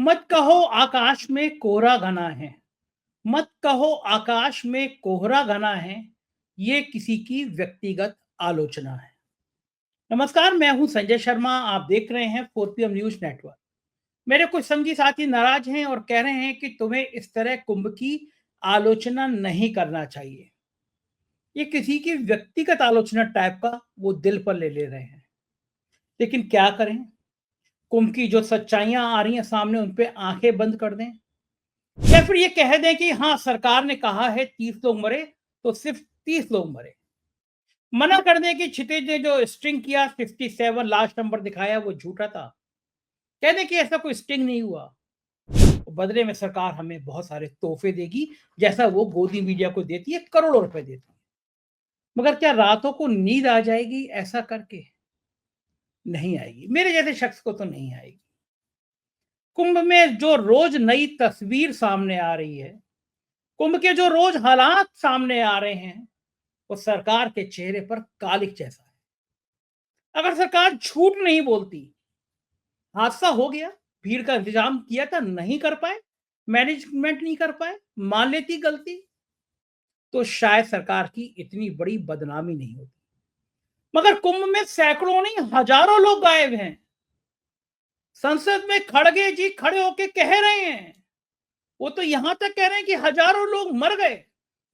मत कहो आकाश में कोहरा घना है। मत कहो आकाश में कोहरा घना है। ये किसी की व्यक्तिगत आलोचना है। नमस्कार, मैं हूं संजय शर्मा। आप देख रहे हैं 4PM न्यूज नेटवर्क। मेरे कुछ संगी साथी नाराज हैं और कह रहे हैं कि तुम्हें इस तरह कुंभ की आलोचना नहीं करना चाहिए। ये किसी की व्यक्तिगत आलोचना टाइप का वो दिल पर ले रहे हैं। लेकिन क्या करें, कुंभ की जो सच्चाइयां आ रही हैं सामने, उन पे आंखें बंद कर दें या फिर ये कह दें कि हाँ, सरकार ने कहा है 30 लोग मरे तो सिर्फ 30 लोग मरे। मना कर दें कि क्षितिज ने जो स्ट्रिंग किया 57 लास्ट नंबर दिखाया वो झूठा था। कह दें कि ऐसा कोई स्टिंग नहीं हुआ। बदले में सरकार हमें बहुत सारे तोहफे देगी, जैसा वो गोदी मीडिया को देती है, करोड़ों रुपए देती है। मगर क्या रातों को नींद आ जाएगी ऐसा करके? नहीं आएगी। मेरे जैसे शख्स को तो नहीं आएगी। कुंभ में जो रोज नई तस्वीर सामने आ रही है, कुंभ के जो रोज हालात सामने आ रहे हैं, वो सरकार के चेहरे पर कालिक जैसा है। अगर सरकार झूठ नहीं बोलती, हादसा हो गया, भीड़ का इंतजाम किया था, नहीं कर पाए, मैनेजमेंट नहीं कर पाए, मान लेती गलती, तो शायद सरकार की इतनी बड़ी बदनामी नहीं होती। मगर कुंभ में सैकड़ों नहीं, हजारों लोग गायब हैं। संसद में खड़गे जी खड़े होकर कह रहे हैं, वो तो यहां तक कह रहे हैं कि हजारों लोग मर गए।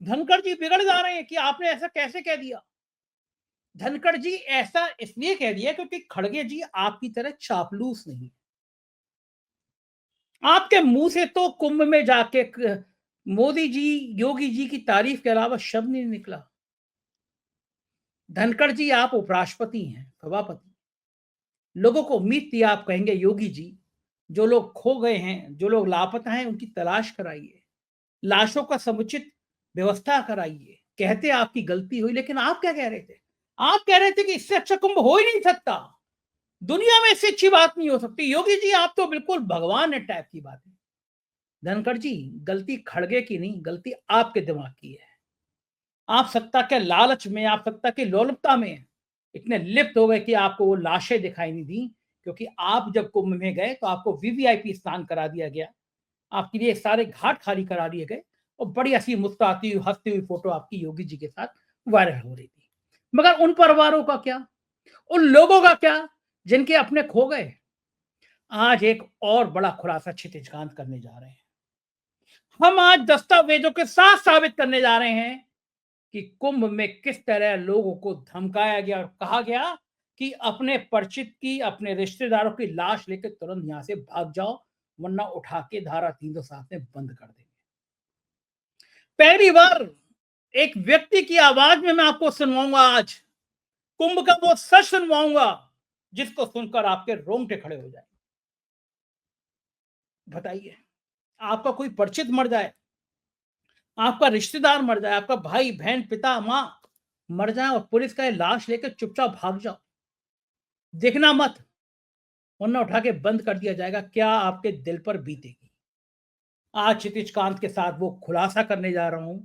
धनखड़ जी बिगड़ जा रहे हैं कि आपने ऐसा कैसे कह दिया। धनखड़ जी ऐसा इसलिए कह दिया क्योंकि खड़गे जी आपकी तरह चापलूस नहीं। आपके मुंह से तो कुंभ में जाके मोदी जी, योगी जी की तारीफ के अलावा शब्द नहीं निकला। धनखड़ जी आप उपराष्ट्रपति हैं, सभापति। लोगों को उम्मीद थी आप कहेंगे योगी जी, जो लोग खो गए हैं, जो लोग लापता हैं, उनकी तलाश कराइए, लाशों का समुचित व्यवस्था कराइए। कहते आपकी गलती हुई, लेकिन आप क्या कह रहे थे? आप कह रहे थे कि इससे अच्छा कुंभ हो ही नहीं सकता, दुनिया में इससे अच्छी बात नहीं हो सकती। योगी जी आप तो बिल्कुल भगवान है टाइप की बात है। धनखड़ जी, गलती खड़गे की नहीं, गलती आपके दिमाग की है। आप सत्ता के लालच में, आप सत्ता की लोलुपता में इतने लिप्त हो गए कि आपको वो लाशें दिखाई नहीं दी। क्योंकि आप जब कुंभ में गए तो आपको वीवीआईपी स्नान करा दिया गया, आपके लिए सारे घाट खाली करा दिए गए और बड़ी हंसी मुस्कुराती हुई हंसती हुई फोटो आपकी योगी जी के साथ वायरल हो रही थी। मगर उन परिवारों का क्या, उन लोगों का क्या जिनके अपने खो गए? आज एक और बड़ा खुलासा क्षितिजकांत करने जा रहे हैं। हम आज दस्तावेजों के साथ साबित करने जा रहे हैं कि कुंभ में किस तरह लोगों को धमकाया गया और कहा गया कि अपने परिचित की, अपने रिश्तेदारों की लाश लेकर तुरंत यहां से भाग जाओ, वरना उठा के धारा 307 में बंद कर देंगे। पहली बार एक व्यक्ति की आवाज में मैं आपको सुनवाऊंगा आज, कुंभ का वो सच सुनवाऊंगा जिसको सुनकर आपके रोंगटे खड़े हो जाए। बताइए, आपका कोई परिचित मर जाए, आपका रिश्तेदार मर जाए, आपका भाई बहन पिता मां मर जाए और पुलिस का लाश लेकर चुपचाप भाग जाओ, देखना मत, वरना उठा के बंद कर दिया जाएगा, क्या आपके दिल पर बीतेगी? आज क्षितिजकांत के साथ वो खुलासा करने जा रहा हूं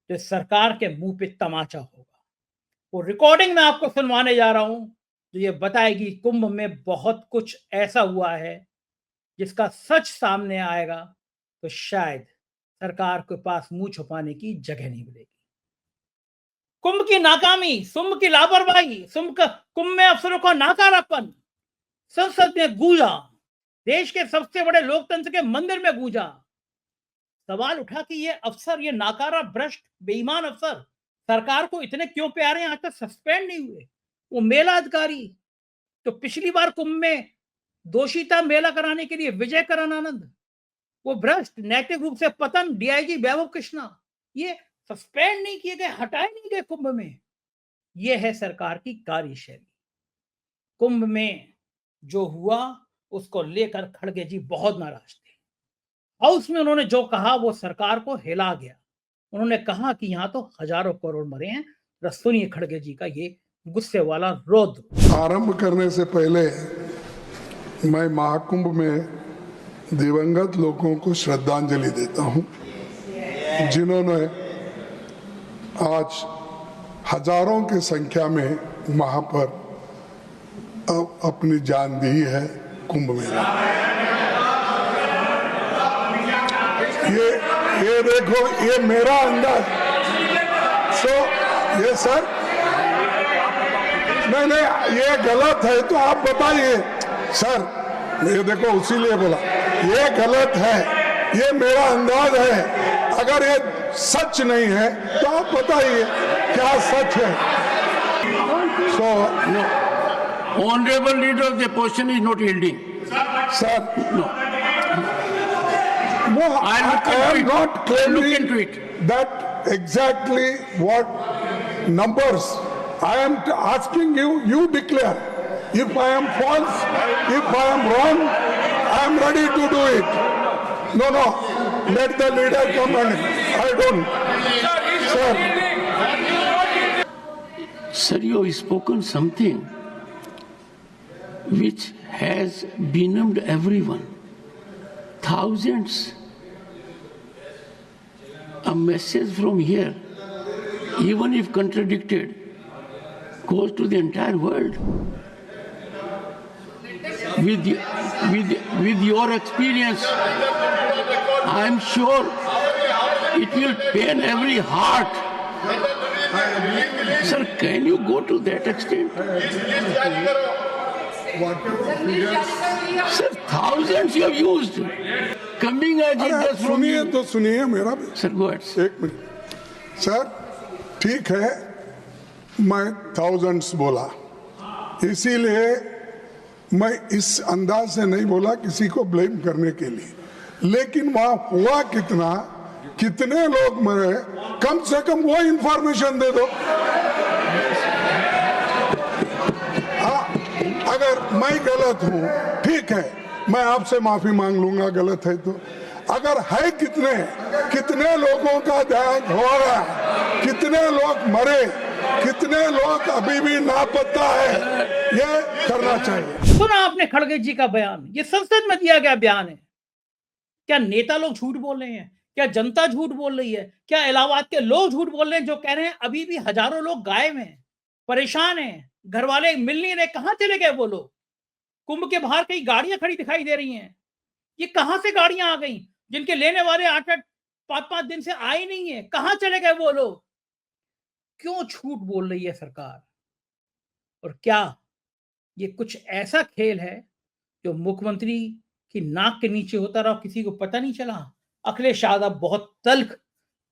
जो सरकार के मुंह पे तमाचा होगा। वो रिकॉर्डिंग मैं आपको सुनवाने जा रहा हूं जो ये बताएगी कुंभ में बहुत कुछ ऐसा हुआ है जिसका सच सामने आएगा तो शायद सरकार के पास मुंह छुपाने की जगह नहीं मिलेगी। कुंभ की नाकामी, कुंभ की लापरवाही, कुंभ में अफसरों का नाकारापन संसद में गूंजा, देश के सबसे बड़े लोकतंत्र के मंदिर में गूंजा। सवाल उठा कि ये अफसर, ये नाकारा भ्रष्ट बेईमान अफसर सरकार को इतने क्यों प्यारे हैं, आज तक सस्पेंड नहीं हुए? वो मेला अधिकारी तो पिछली बार कुंभ में दोषी था मेला कराने के लिए, विजय करण आनंद, वो भ्रष्ट, नैतिक रूप से पतन डीआईजी वैभव कृष्णा, ये सस्पेंड नहीं किए गए, हटाए नहीं गए कुंभ में। ये है सरकार की कार्यशैली। कुंभ में जो हुआ उसको लेकर खड़गे जी बहुत नाराज थे। हाउस में उन्होंने जो कहा वो सरकार को हिला गया। उन्होंने कहा कि यहाँ तो हजारों करोड़ मरे हैं। सुनिए खड़गे जी का ये गुस्से वाला रौद्र। आरंभ करने से पहले मैं महाकुंभ में दिवंगत लोगों को श्रद्धांजलि देता हूं, जिन्होंने आज हजारों की संख्या में वहां पर अपनी जान दी है कुंभ मेला। ये देखो, ये मेरा अंदाज। सो ये सर, नहीं, ये गलत है तो आप बताइए सर। ये देखो, उसीलिए बोला ये गलत है, ये मेरा अंदाज है। अगर ये सच नहीं है तो आप बताइए क्या सच है। सो Honorable leader, the position is not yielding. sir, No. no, I am it. not Look claiming into it. that exactly what numbers. I am asking you, you declare. If I am false, if I am wrong, I am ready to do it. No, let the leader come and I don't. Sir, Sir, you have spoken something which has benumbed everyone. Thousands. A message from here, even if contradicted, goes to the entire world. With your experience, I am sure it will pain every heart. Sir, can you go to that extent? Sir, thousands you have used. Coming as it अरे does from सुनिए you. तो सुनिए मेरा भी। Sir, go ahead. एक minute sir, ठीक है, मैं थाउजेंड्स बोला, इसीलिए मैं इस अंदाज से नहीं बोला किसी को ब्लेम करने के लिए, लेकिन वहां हुआ कितना, कितने लोग मरे, कम से कम वो इंफॉर्मेशन दे दो। अगर मैं गलत हूं, ठीक है, मैं आपसे माफी मांग लूंगा गलत है तो। अगर है कितने लोगों का देहांत हो रहा है, कितने लोग मरे, कितने लोग अभी भी लापता है, ये करना चाहिए। सुना आपने खड़गे जी का बयान, ये संसद में दिया गया बयान है। क्या नेता लोग झूठ बोल रहे हैं? क्या जनता झूठ बोल रही है? क्या इलाहाबाद के लोग झूठ बोल रहे हैं जो कह रहे हैं अभी भी हजारों लोग गायब हैं, परेशान हैं, घर वाले मिल नहीं रहे, कहां चले गए वो लोग? कुंभ के बाहर कई गाड़ियां खड़ी दिखाई दे रही हैं, ये कहां से गाड़ियां आ गई? जिनके लेने वाले 8-8 5-5 दिन से आए नहीं है, कहां चले गए वो लोग? क्यों झूठ बोल रही है सरकार? और क्या ये कुछ ऐसा खेल है जो मुख्यमंत्री की नाक के नीचे होता रहा, किसी को पता नहीं चला? अखिलेश यादव बहुत तल्ख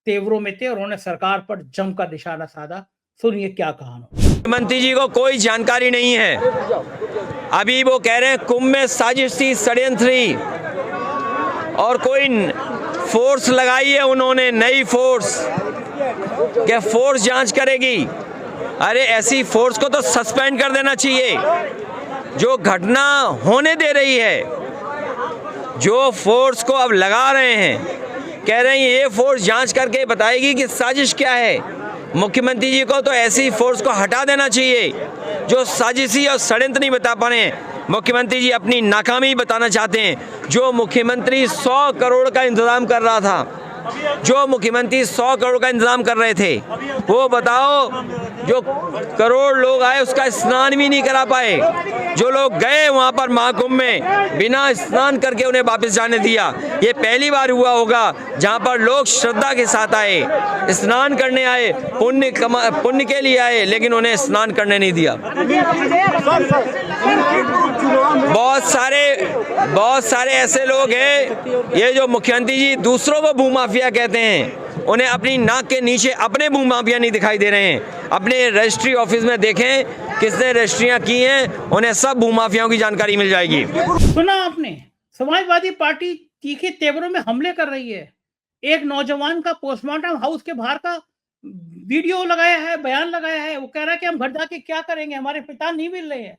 तेवरों में थे और उन्होंने सरकार पर जमकर निशाना साधा। सुनिए क्या कहा। मुख्यमंत्री जी को कोई जानकारी नहीं है। अभी वो कह रहे हैं कुंभ में साजिश थी, षड्यंत्र थी और कोई फोर्स लगाई है उन्होंने, नई फोर्स, क्या फोर्स जांच करेगी? अरे ऐसी फोर्स को तो सस्पेंड कर देना चाहिए जो घटना होने दे रही है। जो फोर्स को अब लगा रहे हैं, कह रहे हैं ये फोर्स जांच करके बताएगी कि साजिश क्या है। मुख्यमंत्री जी को तो ऐसी फोर्स को हटा देना चाहिए जो साजिशी और षड्यंत्र नहीं बता पा रहे हैं। मुख्यमंत्री जी अपनी नाकामी बताना चाहते हैं। जो मुख्यमंत्री 100 करोड़ का इंतजाम कर रहा था, जो मुख्यमंत्री 100 करोड़ का इंतजाम कर रहे थे, वो बताओ जो करोड़ लोग आए उसका स्नान भी नहीं करा पाए। जो लोग गए वहां पर महाकुंभ में बिना स्नान करके उन्हें वापस जाने दिया। ये पहली बार हुआ होगा जहां पर लोग श्रद्धा के साथ आए, स्नान करने आए, पुण्य के लिए आए, लेकिन उन्हें स्नान करने नहीं दिया। बहुत सारे ऐसे लोग हैं, ये जो मुख्यमंत्री जी दूसरों को भूमाफिया कहते हैं, उन्हें अपनी नाक के नीचे अपने भूमाफिया नहीं दिखाई दे रहे हैं। अपने रजिस्ट्री ऑफिस में देखें किसने रजिस्ट्रियां की हैं, उन्हें सब भूमाफियाओं की जानकारी मिल जाएगी। सुना आपने, समाजवादी पार्टी तीखे तेवरों में हमले कर रही है। एक नौजवान का पोस्टमार्टम हाउस के बाहर का वीडियो लगाया है, बयान लगाया है। वो कह रहा है कि हम घर जाके क्या करेंगे, हमारे पिता नहीं मिल रहे हैं,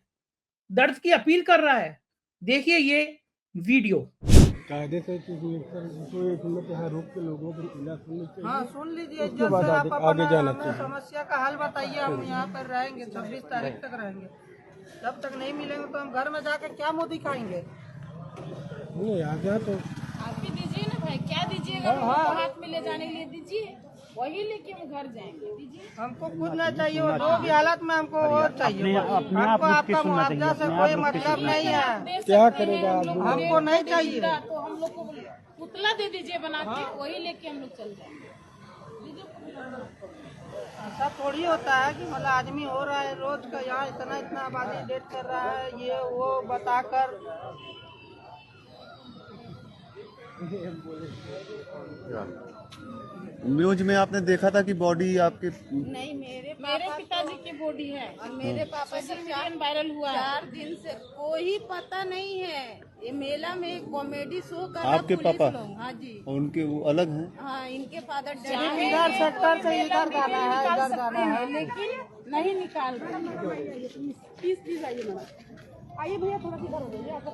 दर्द की अपील कर रहा है। देखिए ये वीडियो। कायदे से यहाँ रोक के लोगों को इलाज सुननी चाहिए। हाँ, सुन लीजिए, उसके बाद आगे जाना चाहिए। समस्या का हल बताइए। हम यहाँ पर रहेंगे, 26 तारीख तक रहेंगे। जब तक नहीं मिलेंगे तो हम घर में जाकर क्या मुंह दिखाएंगे? नहीं आ गया तो आप भी दीजिए ना भाई, क्या दीजिएगा? हाथ में ले जाने के लिए दीजिए, वही लेके हम घर जाएंगे। दीजिए, हमको कुछ ना चाहिए, वो जो भी हालत में हमको वो चाहिए। हमको आपका मुआवजा से कोई मतलब नहीं है। क्या करेगा? हमको नहीं चाहिए। तो हम लोग को पुतला दे दीजिए बना के, वही लेके हम लोग चल जाएंगे। दीजिए पुतला। ऐसा थोड़ी होता है कि मतलब आदमी हो रहा है रोज का यहाँ इतना इतना आबादी डेट कर रहा है, ये वो बताकर। न्यूज में आपने देखा था कि बॉडी आपके नहीं, मेरे पिताजी की बॉडी है और मेरे पापा जी वायरल हुआ है। 4 दिन से कोई पता नहीं है। ये मेला में कॉमेडी शो कर रहा आपके पुलिस पापा? लोग। हाँ जी, उनके वो अलग हैं। हाँ, इनके फादर इधर सेक्टर से इधर जाना है, इधर जाना है, लेकिन नहीं निकाल रहे। प्लीज आइए मैडम, आइए भैया थोड़ा इधर हो जाइए, आपका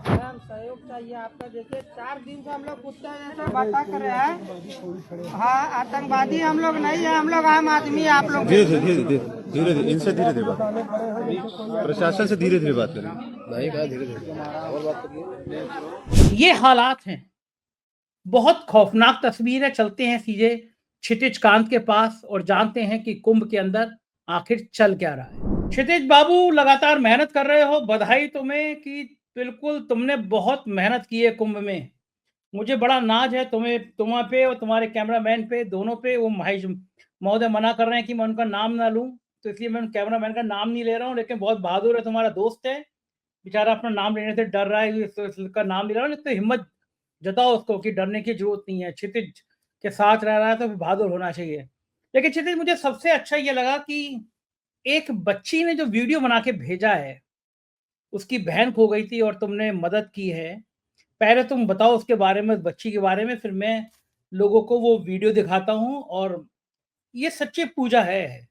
मैम सहयोग चाहिए आपका। देखिए 4 दिन से हम लोग कुत्ते जैसे बात कर रहे हैं। हाँ, आतंकवादी हम लोग नहीं है, हम लोग आम आदमी। आप लोग धीरे धीरे इनसे धीरे धीरे बात, प्रशासन से धीरे धीरे बात करें। नहीं कहा धीरे धीरे और बात करिए। ये हालात हैं, बहुत खौफनाक तस्वीर है। चलते हैं सीधे क्षितिज कांत के पास और जानते हैं कि कुंभ के अंदर आखिर चल क्या रहा है। क्षितिज बाबू, लगातार मेहनत कर रहे हो, बधाई तुम्हें कि बिल्कुल तुमने बहुत मेहनत की है कुंभ में। मुझे बड़ा नाज है तुम्हां पे और तुम्हारे कैमरामैन पे, दोनों पे। वो महेश महोदय मना कर रहे हैं कि मैं उनका नाम ना लूं, तो इसलिए मैं कैमरामैन का नाम नहीं ले रहा हूं। लेकिन बहुत बहादुर है, तुम्हारा दोस्त है, बेचारा अपना नाम लेने से डर रहा है, तो इसका नाम ले रहा हूं। तो हिम्मत जताओ उसको कि डरने की जरूरत नहीं है। क्षितिज के साथ रह रहा है तो बहादुर होना चाहिए। लेकिन क्षितिज, मुझे सबसे अच्छा ये लगा कि एक बच्ची ने जो वीडियो बना के भेजा है, उसकी बहन खो गई थी और तुमने मदद की है। पहले तुम बताओ उसके बारे में, बच्ची के बारे में, फिर मैं लोगों को वो वीडियो दिखाता हूँ। और ये सच्ची पूजा है,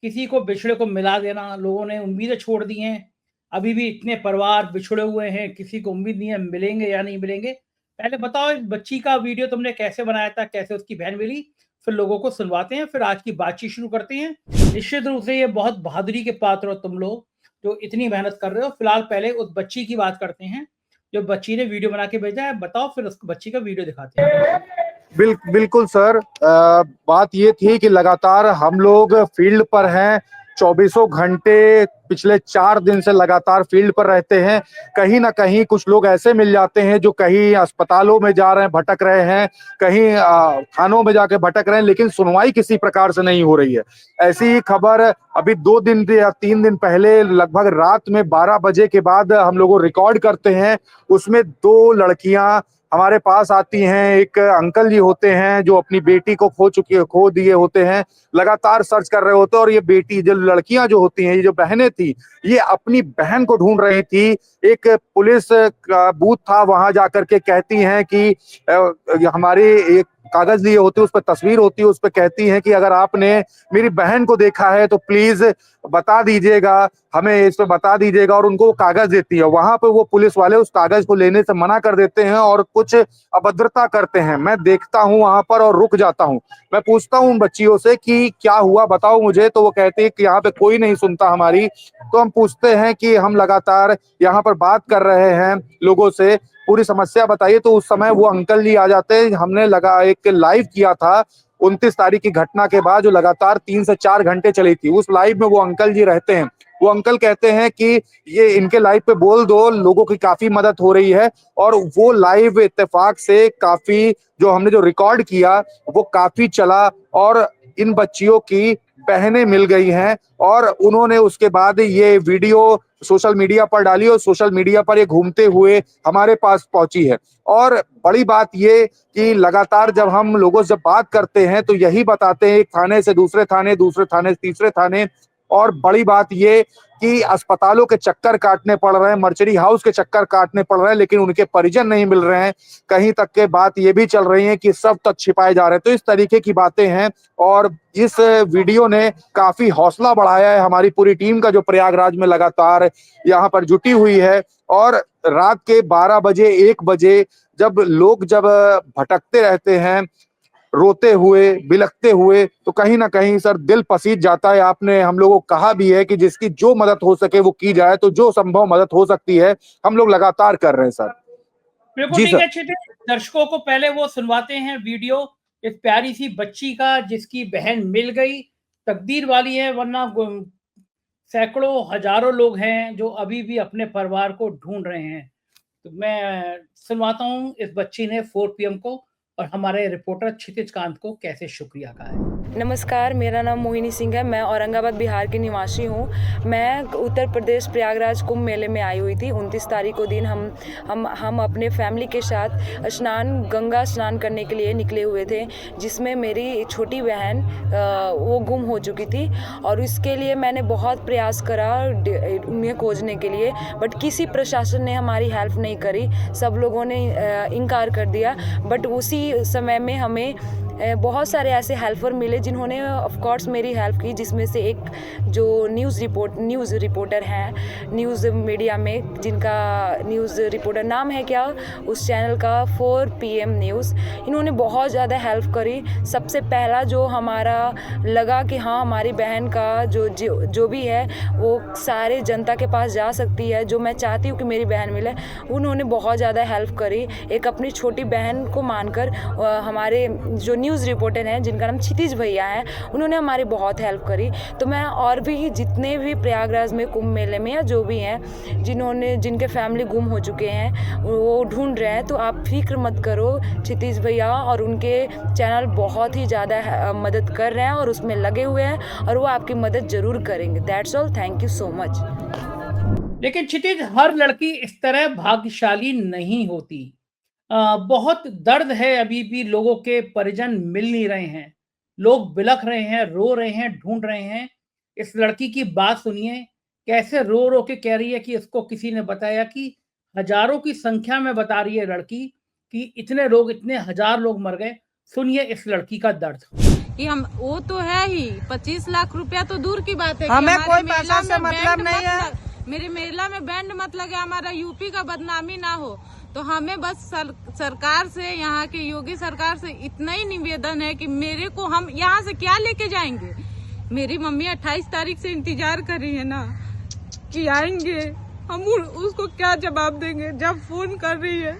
किसी को बिछड़े को मिला देना। लोगों ने उम्मीदें छोड़ दी हैं, अभी भी इतने परिवार बिछड़े हुए हैं, किसी को उम्मीद नहीं है मिलेंगे या नहीं मिलेंगे। पहले बताओ इस बच्ची का वीडियो तुमने कैसे बनाया था, कैसे उसकी बहन मिली, फिर लोगों को सुनवाते हैं, फिर आज की बातचीत शुरू करते हैं। निश्चित रूप से ये बहुत बहादुरी के पात्र हो तुम लोग, जो इतनी मेहनत कर रहे हो। फिलहाल पहले उस बच्ची की बात करते हैं जो बच्ची ने वीडियो बना के भेजा है। बताओ, फिर उस बच्ची का वीडियो दिखाते हैं। बिल्कुल सर, बात ये थी कि लगातार हम लोग फील्ड पर हैं। 24 घंटे पिछले 4 दिन से लगातार फील्ड पर रहते हैं। कहीं ना कहीं कुछ लोग ऐसे मिल जाते हैं जो कहीं अस्पतालों में जा रहे हैं, भटक रहे हैं, कहीं थानों में जाके भटक रहे हैं, लेकिन सुनवाई किसी प्रकार से नहीं हो रही है। ऐसी ही खबर अभी 2 दिन या 3 दिन पहले लगभग रात में 12 बजे के बाद हम लोग रिकॉर्ड करते हैं। उसमें 2 लड़कियां हमारे पास आती हैं। एक अंकल जी होते हैं जो अपनी बेटी को खो दिए होते हैं, लगातार सर्च कर रहे होते हैं। और ये बेटी, जो लड़कियां जो होती हैं, ये जो बहनें थी, ये अपनी बहन को ढूंढ रही थी। एक पुलिस का बूथ था, वहां जाकर के कहती हैं कि हमारी एक कागज लिए होते, उस पर तस्वीर होती है, उस पर कहती हैं कि अगर आपने मेरी बहन को देखा है तो प्लीज बता दीजिएगा, हमें इस पे बता दीजिएगा। और उनको वो कागज देती है। वहां पे वो पुलिस वाले उस कागज को लेने से मना कर देते हैं और कुछ अभद्रता करते हैं। मैं देखता हूं वहां पर और रुक जाता हूं। मैं पूछता हूं उन बच्चियों से कि क्या हुआ, बताओ मुझे। तो वो कहते हैं कि यहाँ पे कोई नहीं सुनता हमारी। तो हम पूछते हैं कि हम लगातार यहाँ पर बात कर रहे हैं लोगों से, पूरी समस्या बताइए। तो उस समय वो अंकल जी आ जाते हैं। हमने एक लाइव किया था 29 तारीख की घटना के बाद, जो लगातार 3 से 4 घंटे चली थी। उस लाइव में वो अंकल जी रहते हैं। वो अंकल कहते हैं कि ये इनके लाइव पे बोल दो, लोगों की काफी मदद हो रही है। और वो लाइव इत्तेफाक से काफी, जो हमने जो रिकॉर्ड किया वो काफी चला और इन बच्चियों की बहनें मिल गई हैं। और उन्होंने उसके बाद ये वीडियो सोशल मीडिया पर डाली और सोशल मीडिया पर ये घूमते हुए हमारे पास पहुंची है। और बड़ी बात ये कि लगातार जब हम लोगों से बात करते हैं तो यही बताते हैं, एक थाने से दूसरे थाने, दूसरे थाने से तीसरे थाने। और बड़ी बात ये कि अस्पतालों के चक्कर काटने पड़ रहे हैं, मर्चरी हाउस के चक्कर काटने पड़ रहे हैं, लेकिन उनके परिजन नहीं मिल रहे हैं। कहीं तक के बात ये भी चल रही है कि सब तक छिपाए जा रहे हैं। तो इस तरीके की बातें हैं। और इस वीडियो ने काफी हौसला बढ़ाया है हमारी पूरी टीम का, जो प्रयागराज में लगातार यहाँ पर जुटी हुई है। और रात के 12 बजे 1 बजे जब लोग भटकते रहते हैं, रोते हुए, बिलखते हुए, तो कहीं ना कहीं सर दिल पसीज जाता है। आपने हम लोगों को कहा भी है कि जिसकी जो मदद हो सके वो की जाए, तो जो संभव मदद हो सकती है हम लोग लगातार कर रहे हैं सर। बिल्कुल ठीक है। अच्छे दर्शकों को पहले वो सुनवाते हैं वीडियो इस प्यारी सी बच्ची का, जिसकी बहन मिल गई। तकदीर वाली है, वरना सैकड़ों हजारों लोग हैं जो अभी भी अपने परिवार को ढूंढ रहे हैं। तो मैं सुनवाता हूँ इस बच्ची ने 4 पीएम को और हमारे रिपोर्टर क्षितिज कांत को कैसे शुक्रिया कहा है। नमस्कार, मेरा नाम मोहिनी सिंह है। मैं औरंगाबाद बिहार की निवासी हूँ। मैं उत्तर प्रदेश प्रयागराज कुंभ मेले में आई हुई थी। 29 तारीख को दिन हम अपने फैमिली के साथ गंगा स्नान करने के लिए निकले हुए थे, जिसमें मेरी छोटी बहन वो गुम हो चुकी थी और इसके लिए मैंने बहुत प्रयास करा उन्हें खोजने के लिए, बट किसी प्रशासन ने हमारी हेल्प नहीं करी। सब लोगों ने इनकार कर दिया। बट उसी समय में हमें बहुत सारे ऐसे हेल्पर मिले जिन्होंने ऑफ कोर्स मेरी हेल्प की, जिसमें से एक जो न्यूज़ रिपोर्टर हैं न्यूज़ मीडिया में, जिनका न्यूज़ रिपोर्टर नाम है क्या उस चैनल का 4 PM न्यूज़। इन्होंने बहुत ज़्यादा हेल्प करी। सबसे पहला जो हमारा लगा कि हाँ हमारी बहन का जो भी है वो सारे जनता के पास जा सकती है, जो मैं चाहती हूँ कि मेरी बहन मिले, उन्होंने बहुत ज़्यादा हेल्प करी। एक अपनी छोटी बहन को मानकर हमारे जो न्यूज़ रिपोर्टर हैं जिनका नाम क्षितिज भैया हैं, उन्होंने हमारी बहुत हेल्प करी। तो मैं और भी जितने भी प्रयागराज में कुंभ मेले में या जो भी हैं जिनके फैमिली गुम हो चुके हैं वो ढूंढ रहे हैं, तो आप फिक्र मत करो। क्षितिज भैया और उनके चैनल बहुत ही ज़्यादा मदद कर रहे हैं और उसमें लगे हुए हैं और वो आपकी मदद ज़रूर करेंगे। That's all, thank you so much. लेकिन क्षितिज, हर लड़की इस तरह भाग्यशाली नहीं होती। बहुत दर्द है, अभी भी लोगों के परिजन मिल नहीं रहे हैं, लोग बिलख रहे हैं, रो रहे हैं, ढूंढ रहे हैं। इस लड़की की बात सुनिए, कैसे रो रो के कह रही है कि इसको किसी ने बताया, कि हजारों की संख्या में बता रही है लड़की कि इतने हजार लोग मर गए। सुनिए इस लड़की का दर्द। कि हम वो तो है ही 25 लाख रुपया तो दूर की बात है। हमें कोई पैसा से मतलब नहीं है। मेरे मेला में बैंड मत लगे, हमारा यूपी का बदनामी ना हो। तो हमें बस सरकार से, यहाँ के योगी सरकार से इतना ही निवेदन है कि मेरे को, हम यहाँ से क्या लेके जाएंगे। मेरी मम्मी 28 तारीख से इंतजार कर रही है ना कि आएंगे, हम उसको क्या जवाब देंगे। जब फोन कर रही है,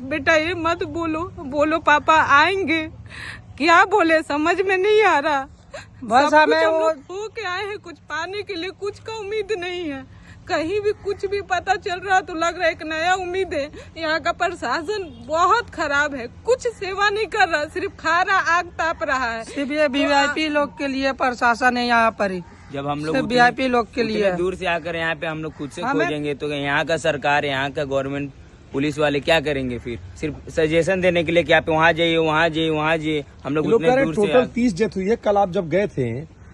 बेटा ये मत बोलो पापा आएंगे, क्या बोले समझ में नहीं आ रहा। बस हमें हम लोग हो के आए हैं, कुछ पाने के लिए कुछ का उम्मीद नहीं है। कहीं भी कुछ भी पता चल रहा तो लग रहा है एक नया उम्मीद है। यहाँ का प्रशासन बहुत खराब है, कुछ सेवा नहीं कर रहा, सिर्फ खा रहा, आग ताप रहा है। सिर्फ ये VIP लोग के लिए प्रशासन है यहाँ पर ही। जब हम लोग VIP लोग के लिए दूर से आकर यहाँ पे हम लोग खुद से खोजेंगे तो यहाँ का सरकार, यहाँ का गवर्नमेंट, पुलिस वाले क्या करेंगे फिर? सिर्फ सजेशन देने के लिए कि आप वहाँ जाइए, वहाँ जाइए, वहाँ जाइए। हम लोग उतने दूर से टोटल 30 डेथ हुई है। कल आप जब गए थे,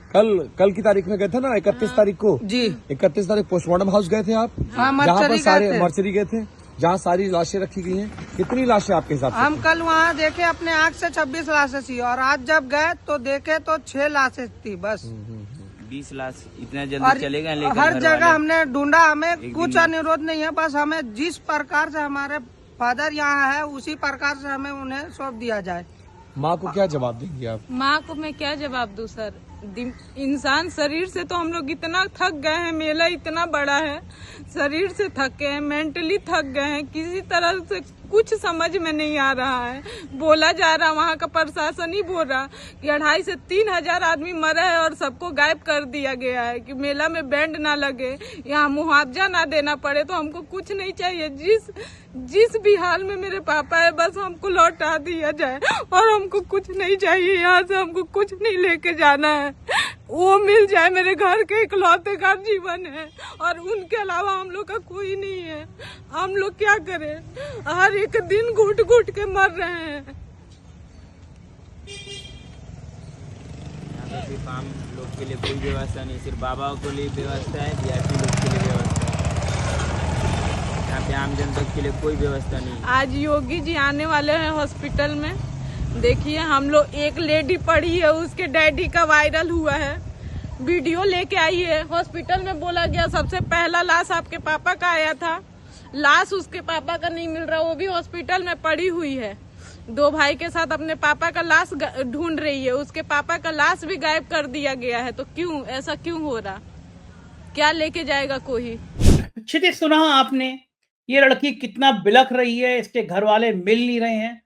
कल की तारीख में गए थे ना, 31 तारीख को जी, 31 तारीख पोस्टमार्टम हाउस गए थे आप, जहाँ पर सारे मर्चरी गए थे, जहाँ सारी लाशें रखी गई हैं। कितनी लाशें आपके हिसाब से? हम कल वहाँ देखे अपने आँख से 26 लाशें थी और आज जब गए तो देखे तो 6 लाशें थी बस। 20 लाश इतना जल्दी चलेगा लेकर? हर जगह हमने ढूंढा, हमें कुछ अनुरोध नहीं है, बस हमें जिस प्रकार से हमारे फादर यहाँ है उसी प्रकार से हमें उन्हें सौंप दिया जाए। माँ को क्या जवाब देंगे आप? माँ को मैं क्या जवाब दूं सर। इंसान शरीर से तो हम लोग इतना थक गए हैं, मेला इतना बड़ा है, शरीर से थक गए हैं, मेंटली थक गए हैं, किसी तरह से कुछ समझ में नहीं आ रहा है। बोला जा रहा, वहाँ का प्रशासन ही बोल रहा कि 2,500 से 3,000 आदमी मरा है और सबको गायब कर दिया गया है, कि मेला में बैंड ना लगे, यहाँ मुआवजा ना देना पड़े। तो हमको कुछ नहीं चाहिए, जिस भी हाल में मेरे पापा है बस हमको लौटा दिया जाए और हमको कुछ नहीं चाहिए। यहाँ से हमको कुछ नहीं लेके जाना है, वो मिल जाए। मेरे घर के इकलौते का जीवन है और उनके अलावा हम लोग का कोई नहीं है। हम लोग क्या करें, हर एक दिन घुट घुट के मर रहे हैं। यहाँ पे सिर्फ आम लोग के लिए कोई व्यवस्था नहीं, सिर्फ बाबाओं के लिए व्यवस्था है, VIP लोग के लिए व्यवस्था है। यहाँ पे आम जनता के लिए कोई व्यवस्था नहीं। आज योगी जी आने वाले हैं हॉस्पिटल में। देखिए हम लोग, एक लेडी पड़ी है, उसके डैडी का वायरल हुआ है, वीडियो लेके आई है। हॉस्पिटल में बोला गया सबसे पहला लाश आपके पापा का आया था, लाश उसके पापा का नहीं मिल रहा, वो भी हॉस्पिटल में पड़ी हुई है। 2 भाई के साथ अपने पापा का लाश ढूंढ रही है, उसके पापा का लाश भी गायब कर दिया गया है। तो क्यों ऐसा क्यों हो रहा? क्या लेके जाएगा कोई? क्षितिज, सुना आपने ये लड़की कितना बिलख रही है, इसके घर वाले मिल नहीं रहे हैं।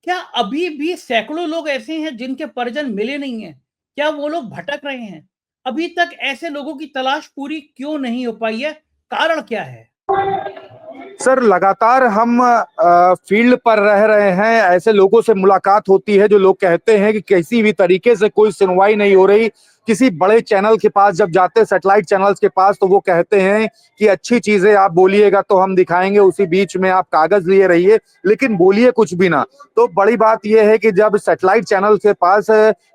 क्या अभी भी सैकड़ों लोग ऐसे हैं जिनके परिजन मिले नहीं हैं? क्या वो लोग भटक रहे हैं? अभी तक ऐसे लोगों की तलाश पूरी क्यों नहीं हो पाई है? कारण क्या है? सर लगातार हम फील्ड पर रह रहे हैं, ऐसे लोगों से मुलाकात होती है जो लोग कहते हैं कि किसी भी तरीके से कोई सुनवाई नहीं हो रही। किसी बड़े चैनल के पास जब जाते हैं, सैटेलाइट चैनल्स के पास, तो वो कहते हैं कि अच्छी चीजें आप बोलिएगा तो हम दिखाएंगे, उसी बीच में आप कागज लिए रहिए लेकिन बोलिए कुछ भी ना। तो बड़ी बात यह है कि जब सैटेलाइट चैनल के पास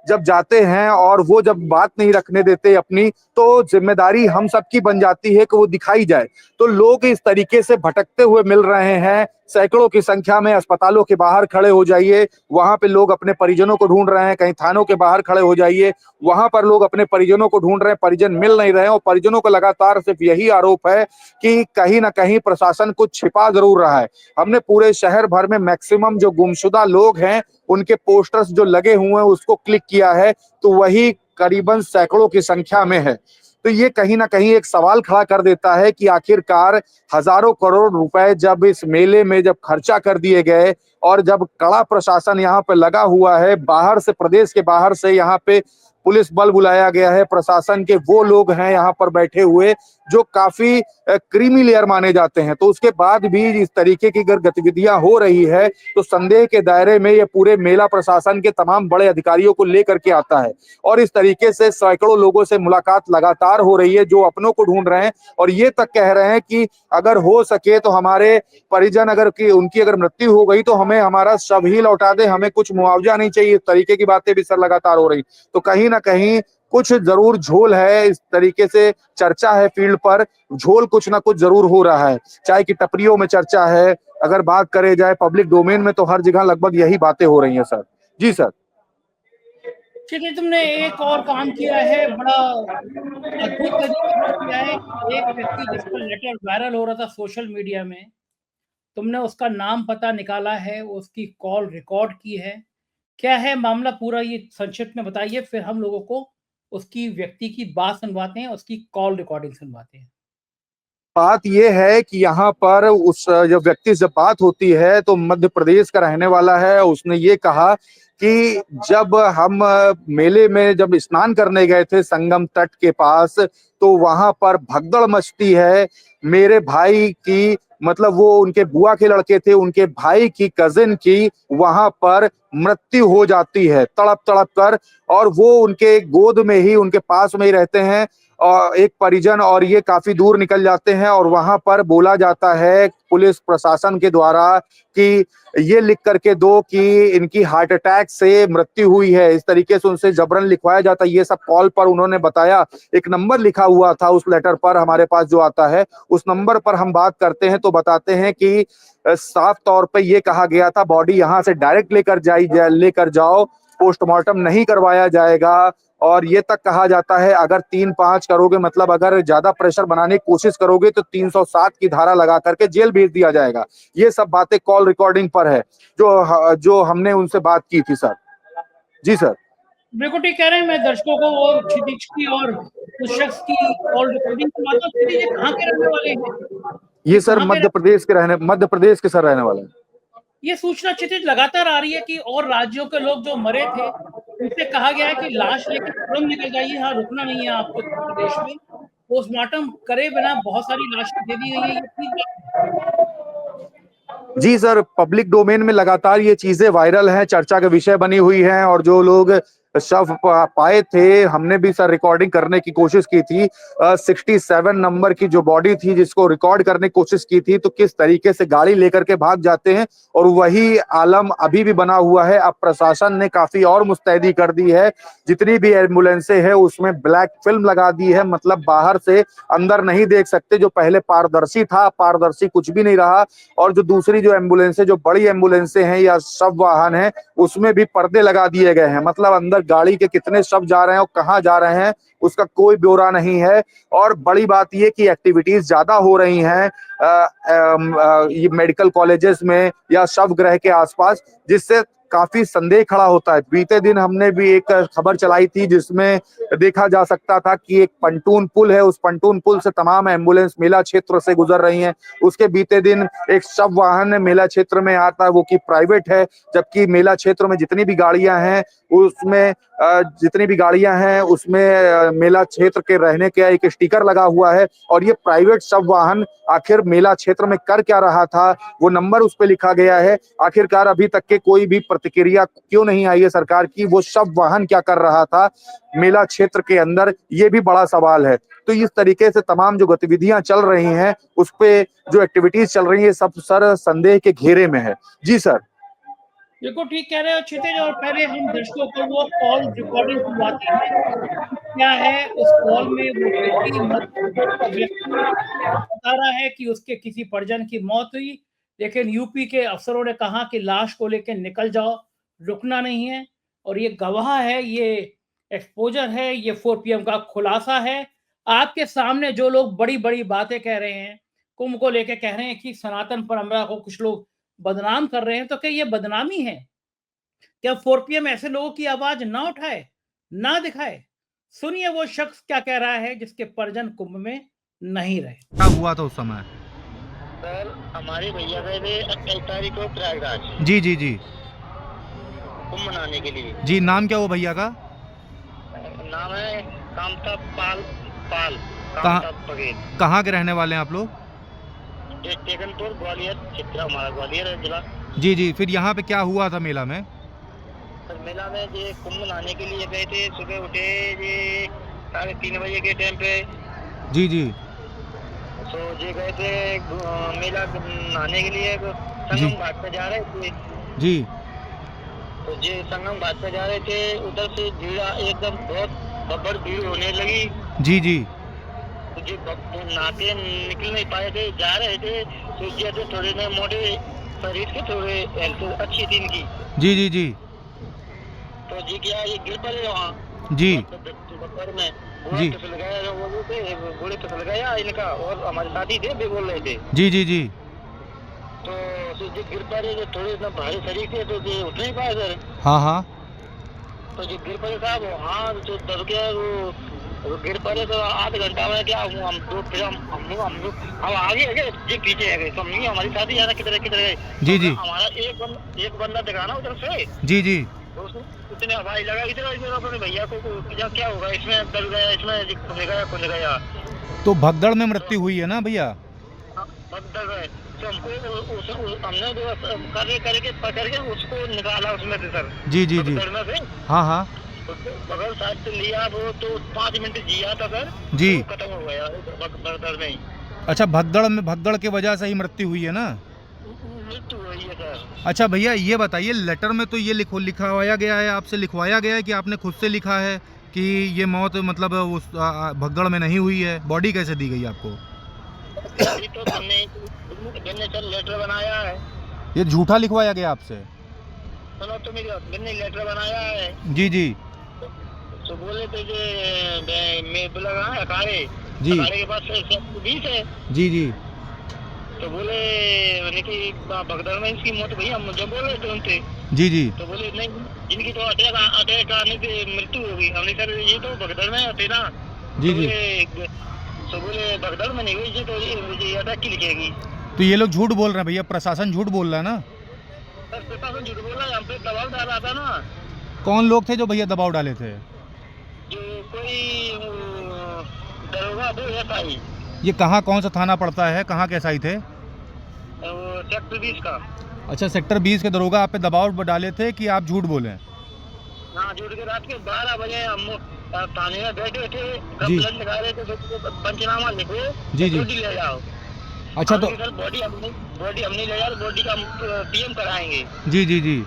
जब जाते हैं और वो जब बात नहीं रखने देते अपनी, तो जिम्मेदारी हम सबकी बन जाती है कि वो दिखाई जाए। तो लोग इस तरीके से भटकते हुए मिल रहे हैं, सैकड़ों की संख्या में अस्पतालों के बाहर खड़े हो जाइए, वहां पे लोग अपने परिजनों को ढूंढ रहे हैं। कहीं थानों के बाहर खड़े हो जाइए, वहां पर लोग अपने परिजनों को ढूंढ रहे हैं, परिजन मिल नहीं रहे हैं। और परिजनों का लगातार सिर्फ यही आरोप है कि कहीं ना कहीं प्रशासन कुछ छिपा जरूर रहा है। हमने पूरे शहर भर में मैक्सिमम जो गुमशुदा लोग हैं उनके पोस्टर्स जो लगे हुए हैं उसको क्लिक किया है, तो वही करीबन सैकड़ों की संख्या में है। तो ये कहीं ना कहीं एक सवाल खड़ा कर देता है कि आखिरकार हजारों करोड़ रुपए जब इस मेले में जब खर्चा कर दिए गए और जब कड़ा प्रशासन यहाँ पे लगा हुआ है, बाहर से, प्रदेश के बाहर से यहाँ पे पुलिस बल बुलाया गया है, प्रशासन के वो लोग हैं यहाँ पर बैठे हुए जो काफी क्रीमी लेयर माने जाते हैं, तो उसके बाद भी इस तरीके की अगर गतिविधियां हो रही है तो संदेह के दायरे में ये पूरे मेला प्रशासन के तमाम बड़े अधिकारियों को लेकर के आता है। और इस तरीके से सैकड़ों लोगों से मुलाकात लगातार हो रही है जो अपनों को ढूंढ रहे हैं और ये तक कह रहे हैं कि अगर हो सके तो हमारे परिजन उनकी अगर मृत्यु हो गई तो हमें हमारा शव ही लौटा दे, हमें कुछ मुआवजा नहीं चाहिए। इस तरीके की बातें भी सर लगातार हो रही, तो कहीं ना कहीं कुछ जरूर झोल है। इस तरीके से चर्चा है फील्ड पर, झोल कुछ ना कुछ जरूर हो रहा है। चाय की टपरियों में चर्चा है, अगर बात करे जाए पब्लिक डोमेन में तो हर जगह लगभग यही बातें हो रही हैं सर। जी सर। चलिए, तुमने एक और काम किया है, बड़ा अद्भुत तरीके से किया है। एक व्यक्ति जिसका लेटर वायरल हो रहा था सोशल मीडिया में, तुमने उसका नाम पता निकाला है, उसकी कॉल रिकॉर्ड की है। क्या है मामला पूरा, ये संक्षिप्त में बताइए, फिर हम लोगों को उसकी व्यक्ति की बात सुनवाते हैं, उसकी कॉल रिकॉर्डिंग सुनवाते हैं। बात यह है कि यहाँ पर उस जब व्यक्ति से बात होती है तो मध्य प्रदेश का रहने वाला है। उसने ये कहा कि जब हम मेले में जब स्नान करने गए थे संगम तट के पास, तो वहां पर भगदड़ मचती है। मेरे भाई की, मतलब वो उनके बुआ के लड़के थे, उनके भाई की कजिन की वहां पर मृत्यु हो जाती है तड़प तड़प कर, और वो उनके गोद में ही, उनके पास में ही रहते हैं और एक परिजन, और ये काफी दूर निकल जाते हैं। और वहां पर बोला जाता है पुलिस प्रशासन के द्वारा कि ये लिख करके दो कि इनकी हार्ट अटैक से मृत्यु हुई है। इस तरीके से उनसे जबरन लिखवाया जाता है। ये सब कॉल पर उन्होंने बताया। एक नंबर लिखा हुआ था उस लेटर पर, हमारे पास जो आता है उस नंबर पर हम बात करते हैं तो बताते हैं कि साफ तौर पे ये कहा गया था बॉडी यहाँ से डायरेक्ट लेकर जाओ, पोस्टमार्टम नहीं करवाया जाएगा। और ये तक कहा जाता है अगर 3-5 करोगे, मतलब अगर ज्यादा प्रेशर बनाने की कोशिश करोगे तो 307 की धारा लगा करके जेल भेज दिया जाएगा। ये सब बातें कॉल रिकॉर्डिंग पर है जो हमने उनसे बात की थी सर। जी सर। बिल्कुल ठीक कह रहे हैं। मैं दर्शकों को वो क्षितिज की और उस शख्स की कॉल रिकॉर्डिंग सुनाता हूँ। क्षितिज, ये कहाँ के रहने वाले हैं? ये सर मध्य प्रदेश के सर रहने वाले हैं। ये सूचना क्षितिज लगातार आ रही है कि और राज्यों के लोग जो मरे थे उनसे कहा गया है कि लाश लेकर तुरंत निकल जाइए, यहाँ रुकना नहीं है आपको उत्तर प्रदेश में। पोस्टमार्टम करे बिना बहुत सारी लाशें दे दी गई है, ये ठीक बात है? जी सर, पब्लिक डोमेन में लगातार ये चीजें वायरल हैं, चर्चा का विषय बनी हुई हैं। और जो लोग शव पाए थे, हमने भी सर रिकॉर्डिंग करने की कोशिश की थी। 67 नंबर की जो बॉडी थी जिसको रिकॉर्ड करने की कोशिश की थी, तो किस तरीके से गाड़ी लेकर के भाग जाते हैं, और वही आलम अभी भी बना हुआ है। अब प्रशासन ने काफी और मुस्तैदी कर दी है। जितनी भी एम्बुलेंसें हैं उसमें ब्लैक फिल्म लगा दी है, मतलब बाहर से अंदर नहीं देख सकते। जो पहले पारदर्शी था, पारदर्शी कुछ भी नहीं रहा। और जो दूसरी जो एम्बुलेंसें, जो बड़ी एम्बुलेंसें हैं या शव वाहन है, उसमें भी पर्दे लगा दिए गए हैं। मतलब अंदर गाड़ी के कितने शव जा रहे हैं और कहाँ जा रहे हैं उसका कोई ब्यौरा नहीं है। और बड़ी बात ये कि एक्टिविटीज ज्यादा हो रही हैं ये मेडिकल कॉलेजेस में या शव गृह के आसपास, जिससे काफी संदेह खड़ा होता है। बीते दिन हमने भी एक खबर चलाई थी जिसमें देखा जा सकता था कि एक पंटून पुल है, उस पंटून पुल से तमाम एम्बुलेंस मेला क्षेत्र से गुजर रही हैं। उसके बीते दिन एक शव वाहन मेला क्षेत्र में आता है, वो कि प्राइवेट है, जबकि मेला क्षेत्र में जितनी भी गाड़ियां हैं उसमें मेला क्षेत्र के रहने का एक स्टिकर लगा हुआ है। और ये प्राइवेट शव वाहन आखिर मेला क्षेत्र में कर क्या रहा था, वो नंबर उस पे लिखा गया है। आखिरकार अभी तक के कोई भी प्रतिक्रिया क्यों नहीं आई है सरकार की, वो शव वाहन क्या कर रहा था मेला क्षेत्र के अंदर, ये भी बड़ा सवाल है। तो इस तरीके से तमाम जो गतिविधियां चल रही हैं, उस पे जो एक्टिविटीज चल रही है, सब सर संदेह के घेरे में है। जी सर। बिल्कुल ठीक कह रहे हो क्षितिज। और पहले हम दर्शकों को वो कॉल रिकॉर्डिंग सुनवाते हैं, क्या है उस कॉल में। वो व्यक्ति बता रहा है कि उसके किसी परिजन की मौत हुई, लेकिन यूपी के अफसरों ने कहा कि लाश को लेकर निकल जाओ, रुकना नहीं है। और ये गवाह है, ये एक्सपोजर है, ये 4 PM का खुलासा है। आपके सामने जो लोग बड़ी बड़ी बातें कह रहे हैं, कुंभ को लेकर कह रहे हैं कि सनातन परंपरा को कुछ लोग बदनाम कर रहे हैं, तो क्या ये बदनामी है? क्या 4 PM ऐसे लोगों की आवाज ना उठाए, ना दिखाए? सुनिए वो शख्स क्या कह रहा है जिसके परिजन कुंभ में नहीं रहे। क्या हुआ था उस समय? सर, हमारे भैया गए थे 28 तारीख को प्रयागराज। जी जी जी। कुंभ मनाने के लिए। जी, नाम क्या हुआ भैया का? नाम है कामता पाल। कहाँ के रहने वाले हैं आप लोग? टेकनपुर, ग्वालियर क्षेत्र, हमारा ग्वालियर है जिला। जी जी। फिर यहाँ पे क्या हुआ था मेला में? सर, मेला में ये कुंभ मनाने के लिए गए थे। सुबह उठे ये 3:30 बजे के टाइम पे। जी जी। तो ये गए थे मेला नहाने के लिए, संगम घाट पे जा रहे थे। जी। तो ये संगम घाट पे जा रहे थे, उधर से भीड़ एकदम बहुत बब्बर भीड़ होने लगी। जी जी। तो ये नहाते निकल नहीं पाए थे, जा रहे थे। तो ये थोड़े ने मोटे शरीर के, थोड़े हेल्थ अच्छी थी इनकी। जी जी जी। तो जी क्या ये गिर पड़े वहाँ जी बब्बर में। जी। फिसल गया जो बोले थे, बूढ़े फिसल गया इनका, और हमारे साथी थे भी बोल रहे थे। जी जी जी। तो जो गिर पड़े जो थोड़े इतना भारी शरीर थे, तो ये उठ नहीं पाए सर। हाँ हाँ। तो जो गिर पड़े साहब, हाँ तो डर गया वो गिर पड़े। तो आध घंटा में क्या हम दो, फिर हम आगे गए, ये पीछे गए। तो हम हमारी साथी जाना किधर गए। जी जी। हमारा एक बंदा दिखाना उधर से। जी जी। तो उसने हवाई लगा इधर अपने भैया को क्या होगा, इसमें डर गया, इसमें खुल गया। तो भगदड़ में मृत्यु हुई है ना भैया? भगदड़ है। तो हमको हमने करके पकड़ के उसको निकाला उसमें से सर। जी जी जी। हाँ हाँ। बगल साइड से लिया वो, तो 5 मिनट जिया था सर। जी। तो खत्म हो गया भगदड़ में ही। अच्छा, भगदड़ के वजह से ही मृत्यु हुई है ना? मृत्यु हुई है सर। अच्छा भैया, ये बताइए, लेटर में तो ये लिखवाया गया है, आपसे लिखवाया गया है कि आपने खुद से लिखा है कि ये मौत मतलब उस भगदड़ में नहीं हुई है? बॉडी कैसे दी गई आपको? तो मैंने सर लेटर बनाया है। ये झूठा लिखवाया गया आपसे? सुनो तो मैंने लेटर बनाया है। जी जी। तो बोले थे कि मैं बोला अखाड़े के पास 20 है। जी जी। तो बोले मैंने कि भगदड़ में इसकी मौत भैया मुझे बोल रहे थे उनसे। जी जी। तो बोले नहीं, इनकी तो अटैक आने से मृत्यु होगी। हमने सर ये तो भगदड़ में थे ना। जी जी। तो बोले भगदड़ में नहीं हुई, ये तो ये अटैक की लिखेगी। तो ये लोग झूठ बोल रहे हैं भैया, प्रशासन झूठ बोल रहा है ना? सर प्रशासन झूठ बोल रहा है, हम पे दबाव डाल रहा था ना। कौन लोग थे जो भैया दबाव डाले थे? जो कोई दरोगा दो एसआई। ये कहाँ, कौन सा थाना पड़ता है, कहाँ के एसआई थे? वो सेक्टर 20 का। अच्छा, सेक्टर 20 के दरोगा आप पे दबाव डाले थे कि आप झूठ बोले? हाँ, झूठ के। रात के 12 बजे हम थाने में बैठे थे, कंप्लेंट लगा रहे थे, पंचनामा लिखो। जी जी। बॉडी ले जाओ। अच्छा, तो सर बॉडी हमने ले जाओ, बॉडी का पीएम कराएंगे। जी जी जी।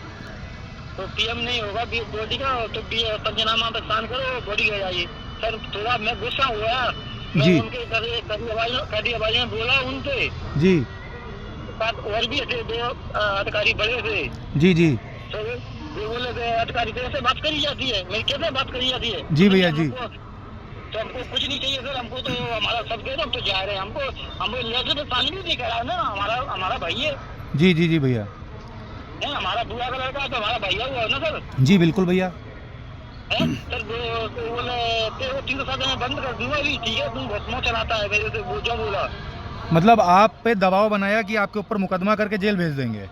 तो पीएम नहीं होगा बॉडी का, तो पंचनामा पे साइन करो, बॉडी ले जाइए। सर थोड़ा मैं गुस्सा हुआ, मैं उनके कड़ी आवाज में बोला उनसे। जी। साथ और भी थे 2 अधिकारी बड़े थे। जी जी। तो वो बोले थे अधिकारी कैसे बात करी जाती है, मैं कैसे बात करी जाती है? जी भैया जी। तो हमको कुछ नहीं चाहिए सर, हमको तो हमारा सब दे दो, हम तो जा रहे हैं। हमको लेटर पे साइन भी नहीं करा ना, हमारा भाई है। जी जी जी भैया। नहीं, हमारा बुआ का लड़का तो हमारा भैया हुआ ना सर। जी बिल्कुल भैया। सर तो बोले तेरे 307 में बंद कर दूंगा भी, ठीक है तुम बहुत मोह चलाता है मेरे से, वो जो बोला। मतलब आप पे दबाव बनाया कि आपके ऊपर मुकदमा करके जेल भेज देंगे?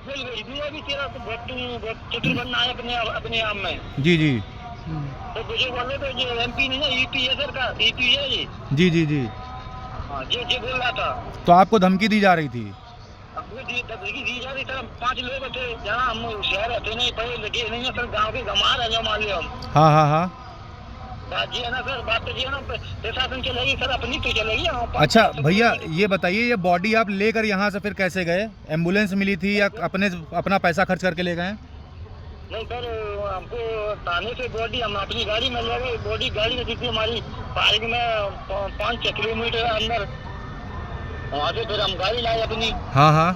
बोल भेज दूंगा भी, तेरा तो बहुत चतुर बनना है अपने आप में। जी जी तो मुझे बोले तो ये MP नहीं है, EP है सर का, EP है ये। जी जी जी। हाँ ये बोल रहा था। तो आपको धमकी दी जा रही थी? हमको दी जा रही सर। 5 लोग थे जहाँ हम शहर रहते नहीं, पढ़े लिखे नहीं है सर, गाँव के गंवार है जो मान लिया हम। हाँ हाँ हाँ। बात ये है ना सर, बात तो ये है ना, प्रशासन चलेगी सर, अपनी तो चलेगी। अच्छा भैया ये बताइए, ये बॉडी आप लेकर यहाँ से फिर कैसे गए? एम्बुलेंस मिली थी या अपना पैसा खर्च करके ले गए? नहीं सर, हमको थाने से बॉडी हम अपनी गाड़ी में ले गए। बॉडी गाड़ी में थी हमारी पार्क में 5 किलोमीटर अंदर, वहाँ से फिर हम गाड़ी लाए अपनी। हाँ हाँ।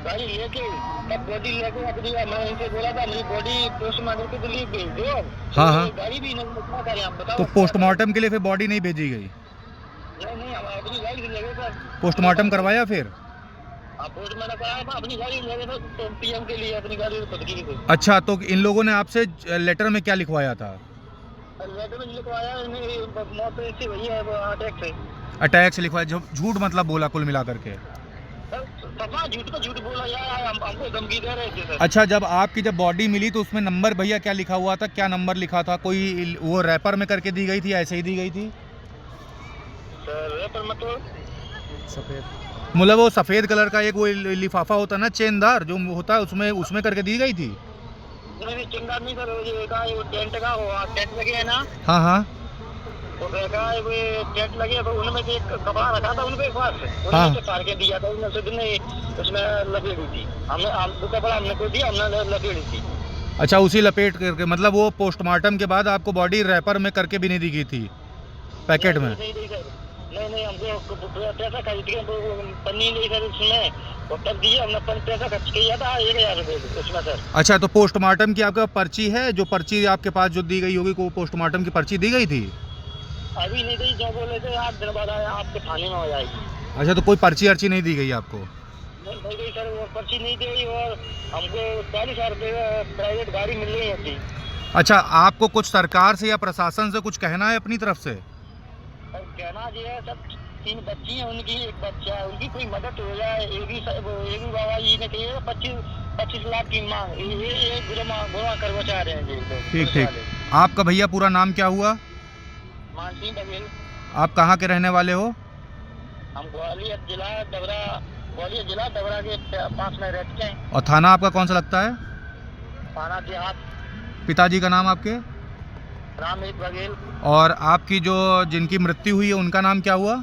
गाड़ी लेके तब बॉडी लेके अपनी, मैं इनसे बोला था मेरी बॉडी पोस्टमार्टम के लिए भेज दो। हाँ हाँ। गाड़ी भी नहीं करें हम, बताओ। तो पोस्टमार्टम के लिए फिर बॉडी नहीं भेजी गई? नहीं हम अपनी गाड़ी से ले गए सर। पोस्टमार्टम करवाया फिर? पोस्टमार्टम कराया था, अपनी गाड़ी ले गए थे PM के लिए, अपनी गाड़ी खुद की थी। अच्छा, तो इन लोगों ने आपसे लेटर में क्या लिखवाया था? लेटर में लिखवाया मौत ऐसी हुई है अटैक से। अटैक से लिखवाया, झूठ मतलब बोला कुल मिला करके? झूठ बोला यार, हमको धमकी दे रहे थे सर। अच्छा, जब आपकी जब बॉडी मिली तो उसमें नंबर भैया क्या लिखा हुआ था? क्या नंबर लिखा था? कोई वो रैपर में करके दी गई थी, ऐसे ही दी गई थी? सर रैपर में तो सफेद, मतलब वो सफेद कलर का एक वो लिफाफा होता है ना, चेनदार जो होता है, उसमें करके दी गई थी? नहीं चेनदार नहीं सर, वो टेंट का टेंट लगे है ना। हाँ हाँ। तो देखा है वो टेंट लगे, तो उनमें से एक कपड़ा रखा था उनके पास, हाँ। उन्होंने फाड़ के दिया था, उन्होंने उसमें लपेटी थी। हमने वो कपड़ा हमने को दिया, हमने लपेटी थी। अच्छा, उसी लपेट करके, मतलब वो पोस्टमार्टम के बाद आपको बॉडी रैपर में करके भी नहीं दी गई थी, पैकेट में? नहीं हमको पैसा खरीद के पन्नी ली सर उसमें, और तब दिए हमने पैसा खर्च किया था 1000 रुपये उसमें सर। अच्छा, तो पोस्टमार्टम की आपका पर्ची है? जो पर्ची आपके पास जो दी गई होगी, को पोस्टमार्टम की पर्ची दी गई थी? अभी नहीं दी, जो बोले थे 8 दिन बाद आपके थाने में हो जाएगी। अच्छा, तो कोई पर्ची अर्ची नहीं दी गई आपको? नहीं गई सर, वो पर्ची नहीं दी गई, और हमको 40,000 रुपये प्राइवेट गाड़ी मिल रही थी। अच्छा, आपको कुछ सरकार से या प्रशासन से कुछ कहना है अपनी तरफ से? कहना ये है, सब 3 बच्ची हैं उनकी, एक बच्चा है, उनकी कोई मदद हो जाए। एक ही बाबा जी ने कही 25 लाख की मांग, ये गुना करवा चाह रहे हैं जी। ठीक ठीक। आपका भैया पूरा नाम क्या हुआ? मानसिंह बघेल। आप कहाँ के रहने वाले हो? हम ग्वालियर जिला डबरा के पास में रहते हैं। और थाना आपका कौन सा लगता है? थाना देहात। पिताजी का नाम आपके? रामहित बघेल। और आपकी जो जिनकी मृत्यु हुई है उनका नाम क्या हुआ?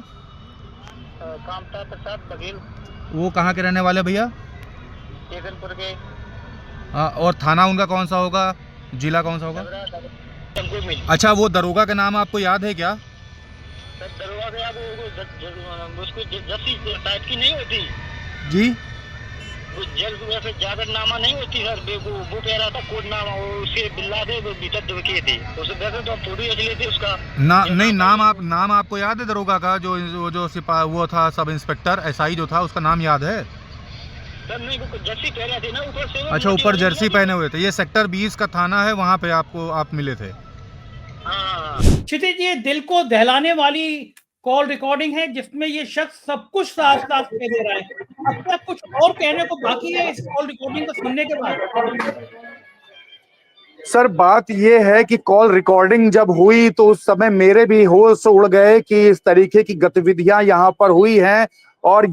कामता प्रसाद बघेल। वो कहाँ के रहने वाले भैया? टेकनपुर के। और थाना उनका कौन सा होगा, जिला कौन सा होगा? अच्छा, वो दरोगा का नाम आपको याद है क्या? दरोगा का उसको जस्सी टाइप की नहीं होती जी, जेल वैसे जागरनामा नहीं होती सर, वो कह रहा था कोड नामा, उसके बिल्ला थे वो भीतर दुबके थे, उसे वैसे तो फोटो खींच लेते उसका नहीं, नाम आपको याद है दरोगा का? जो सिपाही वो था, सब इंस्पेक्टर SI जो था, उसका नाम याद है? सर नहीं, वो जर्सी पहन रहे थे ना ऊपर से। अच्छा, ऊपर जर्सी पहने हुए थे। ये सेक्टर 20 का थाना है, वहाँ पे आप मिले थे? हाँ। क्षितिज, ये दिल को दहलाने वाली कॉल रिकॉर्डिंग है जिसमें ये शख्स सब कुछ साफ साफ कह दे रहा है। अब तक कुछ और कहने को बाकी है इस कॉल रिकॉर्डिंग को सुनने के बाद? सर, बात ये है कि कॉल रिकॉर्डिंग जब हुई तो उस समय मेरे भी होश उड़ गए कि इस तरीके की गतिविधियां यहाँ पर हुई हैं। और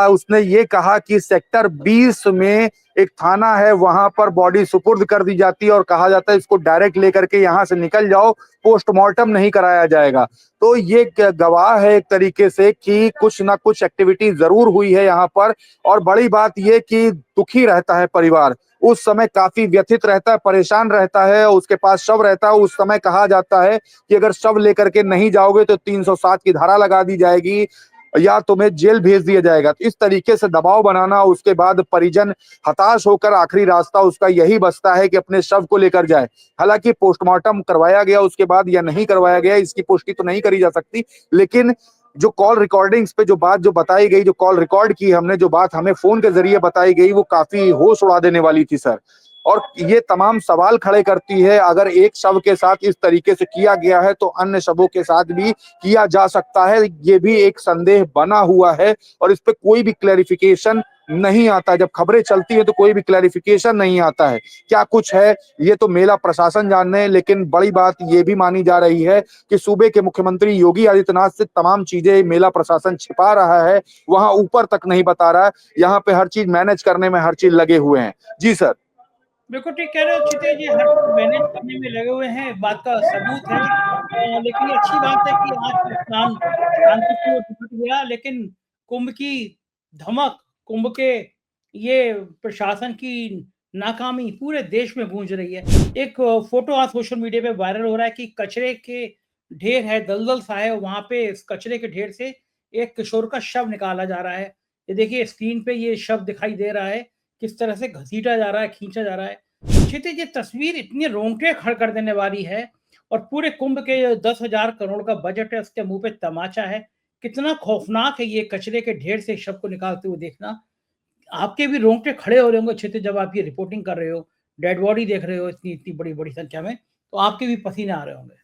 उसने ये कहा कि सेक्टर 20 में एक थाना है, वहां पर बॉडी सुपुर्द कर दी जाती है और कहा जाता है इसको डायरेक्ट लेकर के यहाँ से निकल जाओ, पोस्टमार्टम नहीं कराया जाएगा। तो ये गवाह है एक तरीके से कि कुछ ना कुछ एक्टिविटी जरूर हुई है यहाँ पर। और बड़ी बात ये कि दुखी रहता है परिवार, उस समय काफी व्यथित रहता है, परेशान रहता है। उसके पास शव रहता है, उस समय कहा जाता है कि अगर शव लेकर के नहीं जाओगे तो 307 की धारा लगा दी जाएगी या तुम्हें जेल भेज दिया जाएगा। तो इस तरीके से दबाव बनाना, उसके बाद परिजन हताश होकर आखिरी रास्ता उसका यही बचता है कि अपने शव को लेकर जाए। हालांकि पोस्टमार्टम करवाया गया उसके बाद या नहीं करवाया गया इसकी पुष्टि तो नहीं करी जा सकती, लेकिन जो कॉल रिकॉर्डिंग्स पे जो बात जो बताई गई, जो कॉल रिकॉर्ड की हमने, जो बात हमें फोन के जरिए बताई गई, वो काफी होश उड़ा देने वाली थी सर। और ये तमाम सवाल खड़े करती है, अगर एक शव के साथ इस तरीके से किया गया है तो अन्य शवों के साथ भी किया जा सकता है। ये भी एक संदेह बना हुआ है और इस पे कोई भी क्लैरिफिकेशन नहीं आता। जब खबरें चलती है तो कोई भी क्लैरिफिकेशन नहीं आता है। क्या कुछ है ये तो मेला प्रशासन जाने है, लेकिन बड़ी बात ये भी मानी जा रही है कि सूबे के मुख्यमंत्री योगी आदित्यनाथ से तमाम चीजें मेला प्रशासन छिपा रहा है, वहां ऊपर तक नहीं बता रहा है। यहाँ पे हर चीज मैनेज करने में हर चीज लगे हुए हैं। जी सर। बिल्कुल ठीक कह रहे हो क्षितिज जी, हर चीज मैनेज करने में लगे हुए हैं, बात का सबूत है। लेकिन ये अच्छी बात है कि आज का स्नान शांतिपूर्ण निपट गया, लेकिन कुंभ की धमक, कुंभ के ये प्रशासन की नाकामी पूरे देश में गूंज रही है। एक फोटो आज सोशल मीडिया पे वायरल हो रहा है कि कचरे के ढेर है, दलदल सा है, वहां पे इस कचरे के ढेर से एक किशोर का शव निकाला जा रहा है। ये देखिए स्क्रीन पे ये शव दिखाई दे रहा है, किस तरह से घसीटा जा रहा है, खींचा जा रहा है। क्षितिज, ये तस्वीर इतनी रोंगटे खड़े कर देने वाली है और पूरे कुंभ के 10,000 करोड़ का बजट है, उसके मुंह पे तमाचा है। कितना खौफनाक है ये कचरे के ढेर से शव को निकालते हुए देखना। आपके भी रोंगटे खड़े हो रहे होंगे क्षितिज, जब आप ये रिपोर्टिंग कर रहे हो, डेड बॉडी देख रहे हो इतनी इतनी बड़ी बड़ी संख्या में, तो आपके भी पसीने आ रहे होंगे।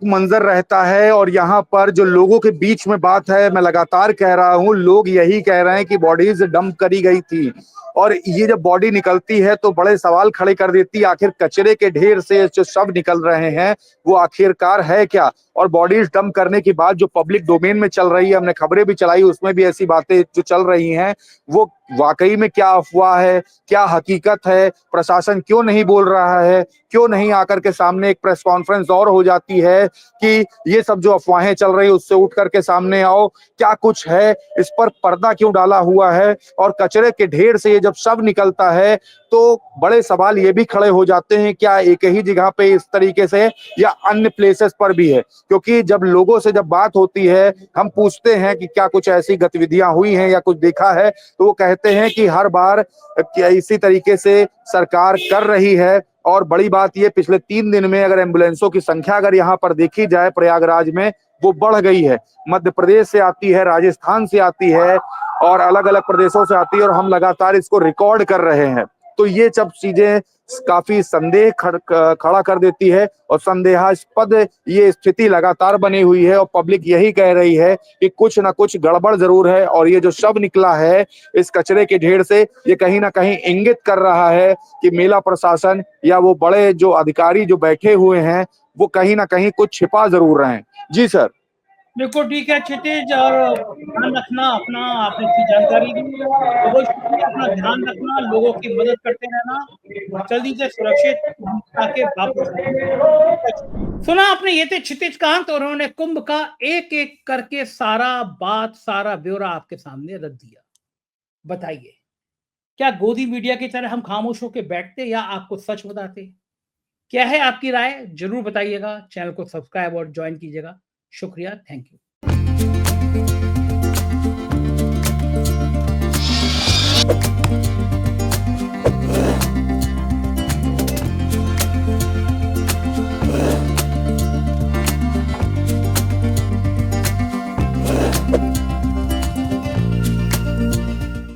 मंजर रहता है और यहाँ पर जो लोगों के बीच में बात है, मैं लगातार कह रहा हूँ, लोग यही कह रहे हैं कि बॉडीज डंप करी गई थी और ये जब बॉडी निकलती है तो बड़े सवाल खड़े कर देती है। आखिर कचरे के ढेर से जो शव निकल रहे हैं वो आखिरकार है क्या? और बॉडीज डंप करने की बात जो पब्लिक डोमेन में चल रही है, हमने खबरें भी चलाई, उसमें भी ऐसी बातें जो चल रही हैं, वो वाकई में क्या अफवाह है, क्या हकीकत है? प्रशासन क्यों नहीं बोल रहा है? क्यों नहीं आकर के सामने एक प्रेस कॉन्फ्रेंस और हो जाती है कि ये सब जो अफवाहें चल रही है उससे उठ करके सामने आओ, क्या कुछ है? इस पर पर्दा क्यों डाला हुआ है? और कचरे के ढेर से जब शव निकलता है तो बड़े सवाल ये भी खड़े हो जाते हैं, क्या एक ही जगह पे इस तरीके से या अन्य प्लेसेस पर भी है? क्योंकि जब लोगों से जब बात होती है, हम पूछते हैं कि क्या कुछ ऐसी गतिविधियां हुई हैं या कुछ देखा है, तो वो कहते हैं कि हर बार क्या इसी तरीके से सरकार कर रही है। और बड़ी बात ये, पिछले 3 दिन में अगर एम्बुलेंसों की संख्या अगर यहाँ पर देखी जाए प्रयागराज में, वो बढ़ गई है। मध्य प्रदेश से आती है, राजस्थान से आती है और अलग अलग प्रदेशों से आती है और हम लगातार इसको रिकॉर्ड कर रहे हैं। तो ये सब चीजें काफी संदेह खड़ा कर देती है और संदेहास्पद ये स्थिति लगातार बनी हुई है और पब्लिक यही कह रही है कि कुछ ना कुछ गड़बड़ जरूर है। और ये जो शव निकला है इस कचरे के ढेर से, ये कहीं ना कहीं इंगित कर रहा है कि मेला प्रशासन या वो बड़े जो अधिकारी जो बैठे हुए हैं वो कहीं ना कहीं कुछ छिपा जरूर रहे हैं। जी सर। बिल्कुल ठीक है क्षितिज, और ध्यान रखना अपना, आपने इतनी जानकारी दी, बहुत शुक्रिया। अपना ध्यान रखना, लोगों की मदद करते रहना, जल्दी से सुरक्षित आके वापस आना। सुना आपने, ये थे क्षितिज कांत और उन्होंने कुंभ का एक एक करके सारा बात, सारा ब्यौरा आपके सामने रख दिया। बताइए, क्या गोदी मीडिया की तरह हम खामोश होकर बैठते या आपको सच बताते? क्या है आपकी राय? जरूर बताइएगा। चैनल को सब्सक्राइब और ज्वाइन कीजिएगा। शुक्रिया, थैंक यू।